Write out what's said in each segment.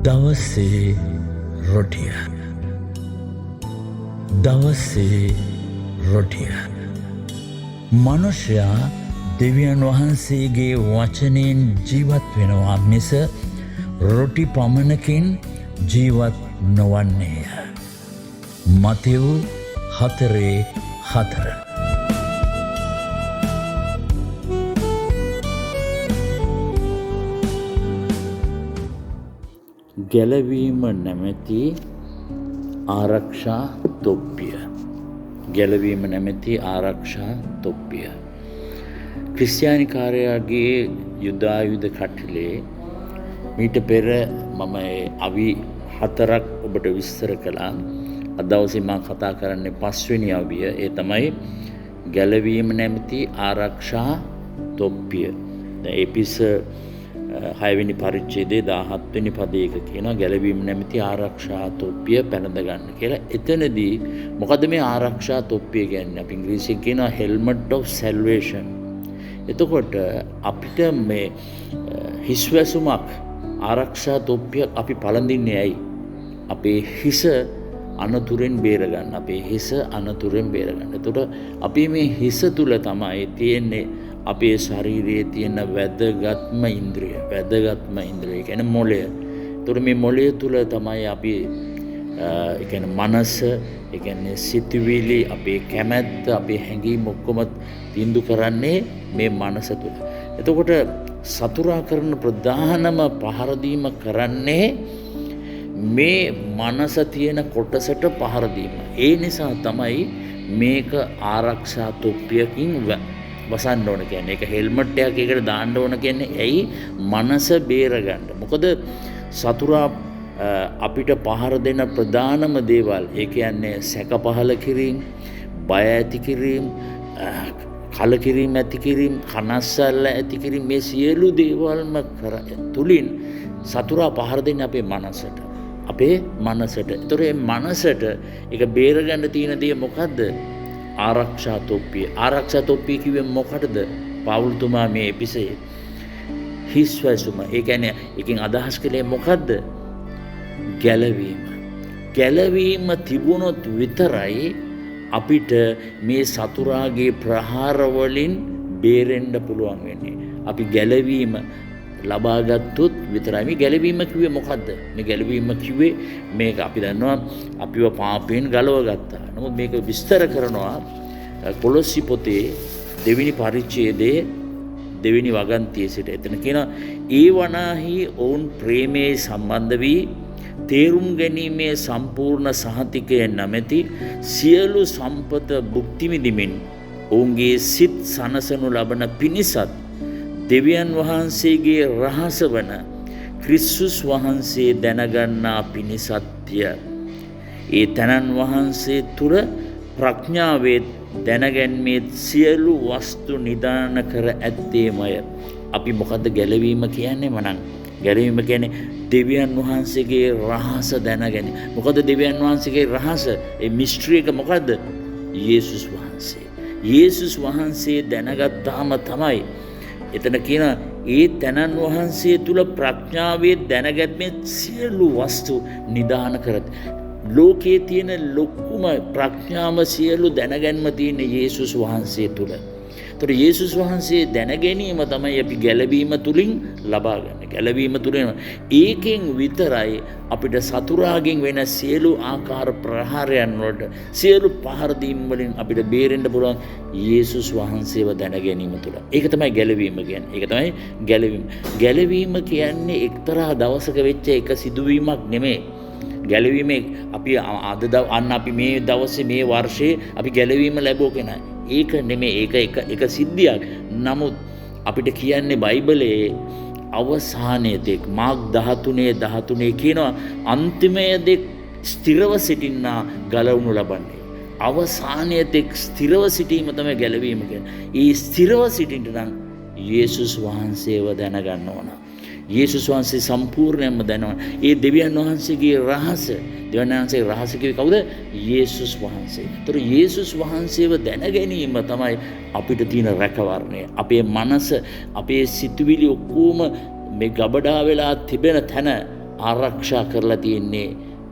දවසේ රොටිය දවසේ රොටිය මනුෂ්‍යයා දෙවියන් වහන්සේගේ වචනයෙන් ජීවත් වෙනවා මිස රොටි පමණකින් ජීවත් නොවන්නේය. මතෙව් 4:4. ගැලවීම නැමැති ආරක්ෂා තොප්පිය. ගැලවීම නැමැති ආරක්ෂා තොප්පිය. ක්‍රිස්තියානිකාරයාගේ යුදායුධ කටලේ මීට පෙර මම අවි 4ක් ඔබට විස්තර කළා. අද දවසේ මම කතා කරන්නේ 5 වෙනි අවිය. ඒ තමයි ගැලවීම නැමැති ආරක්ෂා තොප්පිය. දැන් එපිස 6 වෙනි පරිච්ඡේදයේ 17 වෙනි පදයක කියනවා ගැලවීම නැමැති ආරක්ෂා තොප්පිය පැනඳ ගන්න කියලා. එතනදී මොකද මේ ආරක්ෂා තොප්පිය කියන්නේ? අපි ඉංග්‍රීසියෙන් කියනවා helmet of salvation. එතකොට අපිට මේ හිස්වැසුමක් ආරක්ෂා තොප්පියක් අපි පළඳින්නේ ඇයි? අපේ හිස අනතුරෙන් බේරගන්න. අපේ හිස අනතුරෙන් බේරගන්න. එතකොට අපි මේ හිස තුල තමයි තියෙන්නේ අපේ ශරීරයේ තියෙන වැදගත්ම ඉන්ද්‍රිය. වැදගත්ම ඉන්ද්‍රිය කියන්නේ මොළය. එතකොට මේ මොළය තුල තමයි අපි ඒ කියන්නේ මනස, ඒ කියන්නේ සිතුවිලි, අපේ කැමැත්ත, අපේ හැඟීම් ඔක්කොම තීන්දුව කරන්නේ මේ මනස තුල. එතකොට සතුරා කරන ප්‍රධානම පහර දීම කරන්නේ මේ මනස තියෙන කොටසට පහර දීම. ඒ නිසා තමයි මේක ආරක්ෂා තොප්පියකින් වසන්න ඕන කියන්නේ. ඒක හෙල්මට් එකක් එකට දාන්න ඕන කියන්නේ ඇයි? මනස බේරගන්න. මොකද සතුරා අපිට පහර දෙන ප්‍රධානම දේවල් ඒ කියන්නේ සැක පහල කිරීම, බය ඇති කිරීම, කලකිරීම ඇති කිරීම, කනස්සල්ල ඇති කිරීම, මේ සියලු දේවල්ම තුලින් සතුරා පහර දෙන්නේ අපේ මනසට. අපේ මනසට. ඒතර මේ මනසට ඒක බේරගන්න තියෙන දේ මොකද්ද? ආරක්ෂා තොප්පිය. ආරක්ෂා තොප්පිය කිව්වේ මොකටද? පවුල්තුමා මේ එපිසේ හිස්වැසුම. ඒ කියන්නේ එකකින් අදහස් කළේ මොකද්ද? ගැලවීම. ගැලවීම තිබුණොත් විතරයි අපිට මේ සතුරාගේ ප්‍රහාර වලින් බේරෙන්න පුළුවන් වෙන්නේ. අපි ගැලවීම ලබා ගත්තොත් විතරයි. මේ ගැලවීම කිව්වේ මොකද්ද? මේ ගැලවීම කිව්වේ මේක අපි දන්නවා අපිව පාපයෙන් ගලව ගත්තා. නමුත් මේක විස්තර කරනවා කොලොස්සි පොතේ 2 වෙනි පරිච්ඡේදයේ 2 වෙනි වගන්තියේ සිට. එතන කියනවා ඒ වනාහි ඔවුන් ප්‍රේමයේ සම්බන්ධ වී තේරුම් ගැනීමේ සම්පූර්ණ සහතිකය නැමැති සියලු සම්පත භුක්ති විඳිමින් ඔවුන්ගේ සිත් සනසනු ලබන පිණිසත් දෙවියන් වහන්සේගේ රහස වන ක්‍රිස්තුස් වහන්සේ දැනගන්නා පිණිසත්ය. ඒ තනන් වහන්සේ තුර ප්‍රඥාවේ දැනගැන්මේ සියලු වස්තු නිදාන කර ඇත්තේමය. අපි මොකද්ද ගැලවීම කියන්නේ? මනං ගැලවීම කියන්නේ දෙවියන් වහන්සේගේ රහස දැනගැනීම. මොකද දෙවියන් වහන්සේගේ රහස? ඒ මිස්ට්‍රි එක මොකද්ද? යේසුස් වහන්සේ. යේසුස් වහන්සේ දැනගත්තාම තමයි එතන කියන ඒ තනන් වහන්සේ තුල ප්‍රඥාවේ දැනගැත්මේ සියලු වස්තු නිදාන කරත්. ලෝකයේ තියෙන ලොකුම ප්‍රඥාව සියලු දැනගැන්ම තියෙන යේසුස් වහන්සේ තුල. ඒතර යේසුස් වහන්සේ දැන ගැනීම තමයි අපි ගැලවීම තුලින් ලබා ගන්න. ගැලවීම තුලින් ඒකෙන් විතරයි අපිට සතුරාගෙන් වෙන සියලු ආකාර ප්‍රහාරයන් වලට, සියලු පහර දීම් වලින් අපිට බේරෙන්න පුළුවන් යේසුස් වහන්සේව දැන ගැනීම තුල. ඒක තමයි ගැලවීම කියන්නේ. ඒක තමයි ගැලවීම. ගැලවීම කියන්නේ එක්තරා දවසක වෙච්ච එක සිදුවීමක් නෙමෙයි. ගැලවීමේ අපි අන්න අපි මේ දවසේ මේ වර්ෂයේ අපි ගැලවීම ලැබුව කෙනා. ඒක නෙමෙයි. ඒක එක සිද්ධියක්. නමුත් අපිට කියන්නේ බයිබලයේ අවසානයේ දෙක් මාර්ක් 13:13 කියනවා අන්තිමයේ දෙක් ස්ථිරව සිටින්නා ගලවනු ලබන්නේ. අවසානයේ දෙක් ස්ථිරව සිටීම තමයි ගැලවීම කියන්නේ. ඒ ස්ථිරව සිටින්න නම් යේසුස් වහන්සේව දැනගන්න ඕන. යේසුස් වහන්සේ සම්පූර්ණයෙන්ම දැනවන. ඒ දෙවියන් වහන්සේගේ රහස, දෙවියන් වහන්සේගේ රහස කිව්වේ කවුද? යේසුස් වහන්සේ. ඒතර යේසුස් වහන්සේව දැන ගැනීම තමයි අපිට තියෙන රැකවරණය. අපේ මනස, අපේ සිතුවිලි ඔක්කොම මේ ගබඩා වෙලා තිබෙන තැන ආරක්ෂා කරලා තියෙන්නේ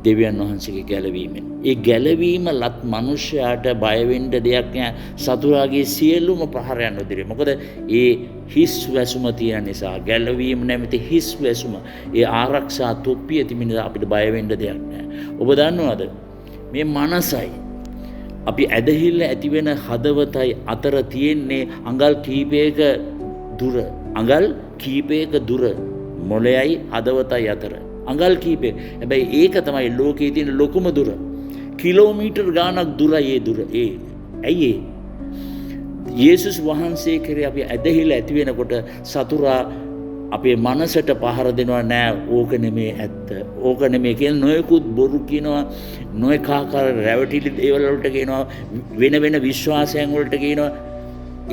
දෙවියන් වහන්සේගේ ගැලවීමෙන්. ඒ ගැලවීම ලත් මනුෂ්‍යයාට බය වෙන්න දෙයක් නෑ සතුරාගේ සියලුම ප්‍රහාරයන් උදිරේ. මොකද ඒ හිස් වැසුම තියෙන නිසා ගැලවීම නැමැති හිස් වැසුම ඒ ආරක්ෂා තොප්පිය තිබෙන නිසා අපිට බය වෙන්න දෙයක් නෑ. ඔබ දන්නවද මේ මනසයි අපි ඇදහිල්ල ඇති වෙන හදවතයි අතර තියෙන්නේ අඟල් කීපයක දුර. අඟල් කීපයක දුර මොළයයි හදවතයි අතර. අඟල් කීපය. හැබැයි ඒක තමයි ලෝකයේ තියෙන ලොකුම දුර. කිලෝමීටර් ගාණක් දුරයි ඒ දුර. ඇයි ඒ? යේසුස් වහන්සේ කෙරේ අපි ඇදහිලා ඇති වෙනකොට සතුරා අපේ මනසට පහර දෙනවා නෑ ඕක නෙමේ ඇත්ත. ඕක නෙමේ කියලා නොයෙකුත් බොරු කියනවා, නොයෙක් ආකාර රැවටිලි දේවල් වලට කියනවා, වෙන වෙන විශ්වාසයන් වලට කියනවා.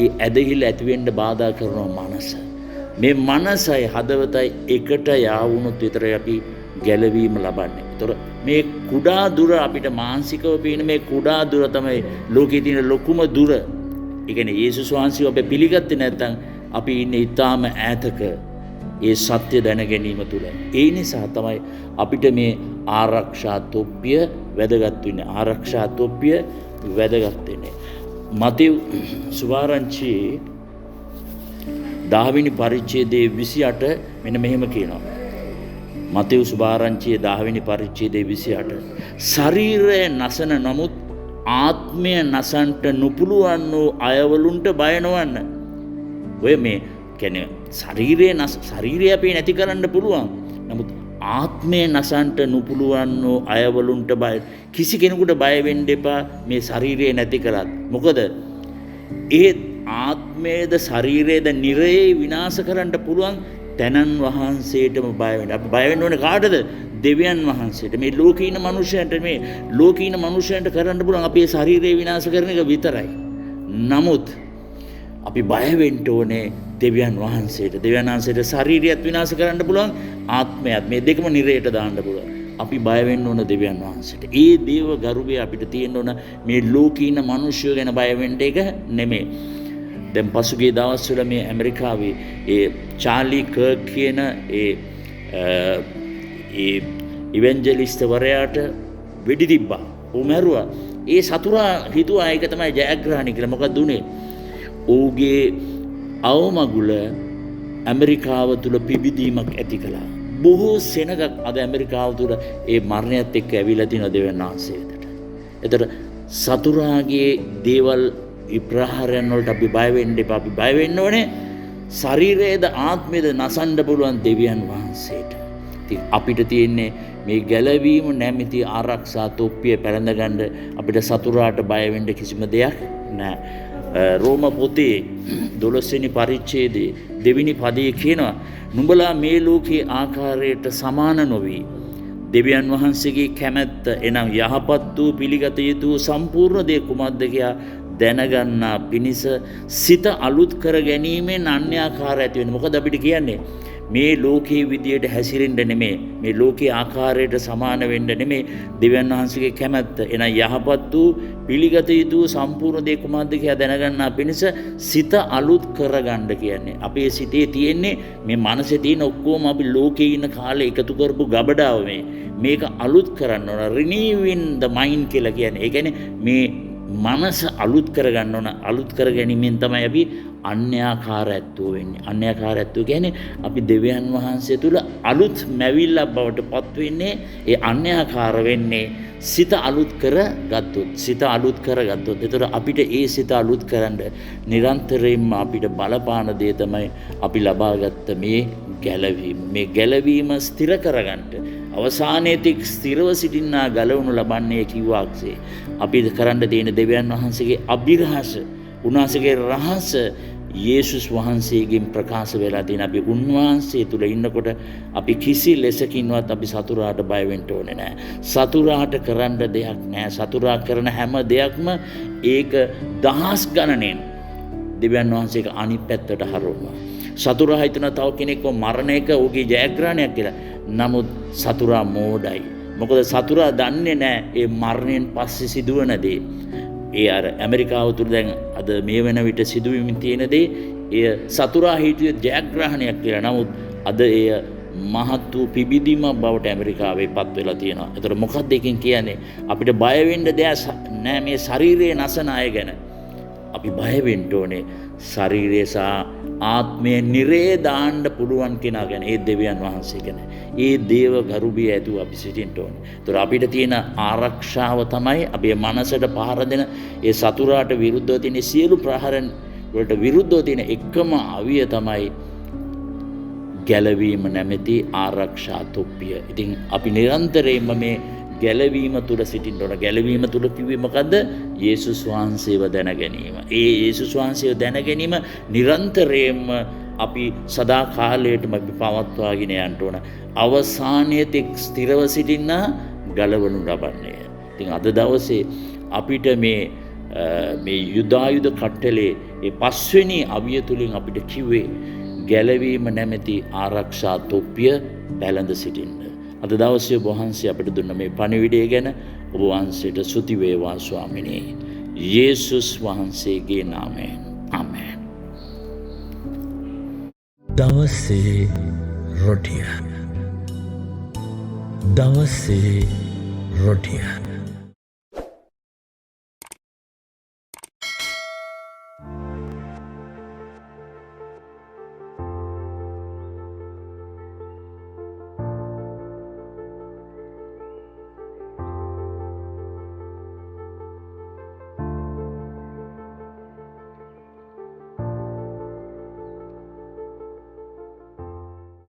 ඒ ඇදහිලා ඇති වෙන්න බාධා කරනවා මනස. මේ මනසයි හදවතයි එකට යාවුනොත් විතරයි අපි ගැලවීම ලබන්නේ. ඒතර මේ කුඩා දුර අපිට මානසිකව පේන මේ කුඩා දුර තමයි ලෝකයේ තියෙන ලොකුම දුර. ඒ කියන්නේ යේසුස් වහන්සේ ඔබ පිළිගත්තේ නැත්නම් අපි ඉන්නේ ඊටාම ඈතක ඒ සත්‍ය දැන ගැනීම තුල. ඒ නිසා තමයි අපිට මේ ආරක්ෂා තොප්පිය වැදගත් වෙන්නේ. ආරක්ෂා තොප්පිය වැදගත් වෙන්නේ. මතෙව් සුභාරංචියේ 10 වෙනි පරිච්ඡේදයේ 28 මෙන්න මෙහෙම කියනවා. මතෙව් සුභාරංචියේ 10 වෙනි පරිච්ඡේදයේ 28. ශරීරය නසන නමුත් ආත්මය නසන්ට නුපුළුවන් වූ අයවලුන්ට බය නොවන්න. ඔය මේ කියන්නේ ශරීරය අපි නැති කරන්න පුළුවන්. නමුත් ආත්මය නසන්ට නුපුළුවන් වූ අයවලුන්ට බය කිසි කෙනෙකුට බය වෙන්න එපා මේ ශරීරය නැති කරත්. මොකද ඒ ආත්මයේද ශරීරයේද නිරයේ විනාශ කරන්න පුළුවන් තැනන් වහන්සේටම බය වෙන්න. අපි බය වෙන්න ඕනේ කාටද? දෙවියන් වහන්සේට. මේ ලෝකේ ඉන්න මනුෂ්‍යයන්ට මේ ලෝකේ ඉන්න මනුෂ්‍යයන්ට කරන්න පුළුවන් අපේ ශරීරය විනාශ කරන එක විතරයි. නමුත් අපි බය වෙන්න ඕනේ දෙවියන් වහන්සේට. දෙවියන් වහන්සේට ශරීරයත් විනාශ කරන්න පුළුවන්, ආත්මයත් මේ දෙකම නිරයට දාන්න පුළුවන්. අපි බය වෙන්න ඕන දෙවියන් වහන්සේට. ඒ දේව ගරුබය අපිට තියෙන්න ඕන මේ ලෝකේ ඉන්න මිනිස්සු ගැන බය වෙන්න එක නෙමෙයි. දැන් පසුගිය දවස්වල මේ ඇමරිකාවේ ඒ චාර්ලි කර්ක් කියන ඒ ඉවෙන්ජලිස්ට් වරයාට වෙඩි තිබ්බා. ඌ මැරුවා. ඒ සතුරා හිතුවා ඒක තමයි ජයග්‍රහණය කියලා. මොකද උනේ? ඌගේ අවමගුල ඇමරිකාව තුල පිබිදීමක් ඇති කළා. බොහෝ සෙනගක් අද ඇමරිකාව තුල ඒ මරණයත් එක්ක ඇවිල්ලා තියෙන දෙවියන් වහන්සේට. ඒතර සතුරාගේ දේවල් විප්‍රහාරයන් වලට අපි බය වෙන්න එපා. අපි බය වෙන්න ඕනේ ශරීරයේද ආත්මයේද නසන්න පුළුවන් දෙවියන් වහන්සේට. ඉතින් අපිට තියෙන්නේ මේ ගැලවීම නැමැති ආරක්ෂා තොප්පිය පැලඳගන්න අපිට සතුරාට බය වෙන්න කිසිම දෙයක් නැහැ. රෝම පොතේ 12 වෙනි පරිච්ඡේදයේ 2 වෙනි පදයේ කියනවා නුඹලා මේ ලෝකයේ ආකාරයට සමාන නොවි දෙවියන් වහන්සේගේ කැමැත්ත එනම් යහපත් වූ පිළිගත යුතු සම්පූර්ණ දේ කුමක්ද කියා දැනගන්නා පිණිස සිත අලුත් කර ගැනීමෙන් අන්‍යාකාර ඇති වෙන. මොකද අපිට කියන්නේ මේ ලෝකයේ විදියට හැසිරෙන්න නෙමෙයි, මේ ලෝකයේ ආකාරයට සමාන වෙන්න නෙමෙයි දෙවියන් වහන්සේගේ කැමැත්ත. එනම් යහපත් වූ පිළිගත යුතු සම්පූර්ණ දේ කුමක්ද කියලා දැනගන්නා පිණිස සිත අලුත් කරගන්න කියන්නේ. අපේ සිතේ තියෙන්නේ මේ මනසේ තියෙන ඔක්කොම අපි ලෝකේ ඉන්න කාලේ එකතු කරපු ගබඩාව මේක අලුත් කරන්න ඕන. renewing the mind කියලා කියන්නේ. ඒ කියන්නේ මේ මනස අලුත් කරගන්න ඕන. අලුත් කර ගැනීමෙන් තමයි අපි අන්‍යාකාරයත්වෝ වෙන්නේ. අන්‍යාකාරයත්වෝ කියන්නේ අපි දෙවියන් වහන්සේ තුල අලුත් මැවිල්ලක් බවට පත් වෙන්නේ. ඒ අන්‍යාකාර වෙන්නේ සිත අලුත් කරගත්තොත්. සිත අලුත් කරගත්තොත්. ඒතර අපිට ඒ සිත අලුත් කරන්න නිරන්තරයෙන්ම අපිට බලපාන දේ තමයි අපි ලබාගත්ත මේ ගැලවීම. මේ ගැලවීම ස්ථිර කරගන්න අවසානයේ තික් ස්ථිරව සිටින්නා ගලවනු ලබන්නේ කිව්වාක්සේ අපි කරන්න තියෙන දෙවියන් වහන්සේගේ අභිරහස, උන්වහන්සේගේ රහස යේසුස් වහන්සේගෙන් ප්‍රකාශ වෙලා තියෙන. අපි උන්වහන්සේ තුල ඉන්නකොට අපි කිසි ලෙසකින්වත් අපි සතුරාට බය වෙන්න ඕනේ නැහැ. සතුරාට කරන්න දෙයක් නැහැ. සතුරා කරන හැම දෙයක්ම ඒක දහස් ගණනෙන් දෙවියන් වහන්සේක අනිත් පැත්තට හරවනවා. සතුරා හිතන තව කෙනෙක්ව මරණ එක ඔහුගේ ජයග්‍රහණයක් කියලා. නමුත් සතුරා මෝඩයි. මොකද සතුරා දන්නේ නැහැ ඒ මරණයෙන් පස්සේ සිදුවන දේ. ඒ අර ඇමරිකාව තුළ දැන් අද මේ වෙන විට සිදුවීමින් තියෙන දේ එය සතුරා හිතුවේ ජයග්‍රහණයක් කියලා. නමුත් අද එය මහත් වූ පිබිදීමක් බවට ඇමරිකාවේ පත් වෙලා තියෙනවා. ඒතර මොකක්ද එකෙන් කියන්නේ? අපිට බය වෙන්න දෙයක් නෑ මේ ශරීරයේ නැසන අය ගැන. අපි බය වෙන්න ඕනේ ශරීරය සහ ආත්මය නිරේ දාන්න පුළුවන් කෙනා ගැන. ඒ දෙවියන් වහන්සේ ගැන. ඒ දේව ගරුබිය ඇතුව අපි සිටින්න ඕනේ. ඒතර අපිට තියෙන ආරක්ෂාව තමයි අපේ මනසට පහර දෙන ඒ සතුරාට විරුද්ධව තියෙන සියලු ප්‍රහාරන් වලට විරුද්ධව තියෙන එකම අවිය තමයි ගැලවීම නැමැති ආරක්ෂා තොප්පිය. ඉතින් අපි නිරන්තරයෙන්ම මේ ගැලවීම තුල සිටින්න ඕන. ගැලවීම තුල කිව්වේ මොකද්ද? යේසුස් වහන්සේව දැන ගැනීම. ඒ යේසුස් වහන්සේව දැන ගැනීම නිරන්තරයෙන්ම අපි සදා කාලයටම අපි පවත්වාගෙන යන්න ඕන. අවසානයේ තෙක් ස්ථිරව සිටින්න ගලවනු ලබන්නේ. ඉතින් අද දවසේ අපිට මේ යුදායුධ කට්ටලේ ඒ පස්වෙනි අවිය තුලින් අපිට කිව්වේ ගැලවීම නැමැති ආරක්ෂා තොප්පිය පැළඳ සිටින්න. අද දවසේ ඔබ වහන්සේ අපිට දුන්න මේ පණිවිඩය ගැන ඔබ වහන්සේට ස්තුති වේවා ස්වාමිනේ. යේසුස් වහන්සේගේ නාමයෙන්. ආමේන්. දවසේ රොටිය. දවසේ රොටිය.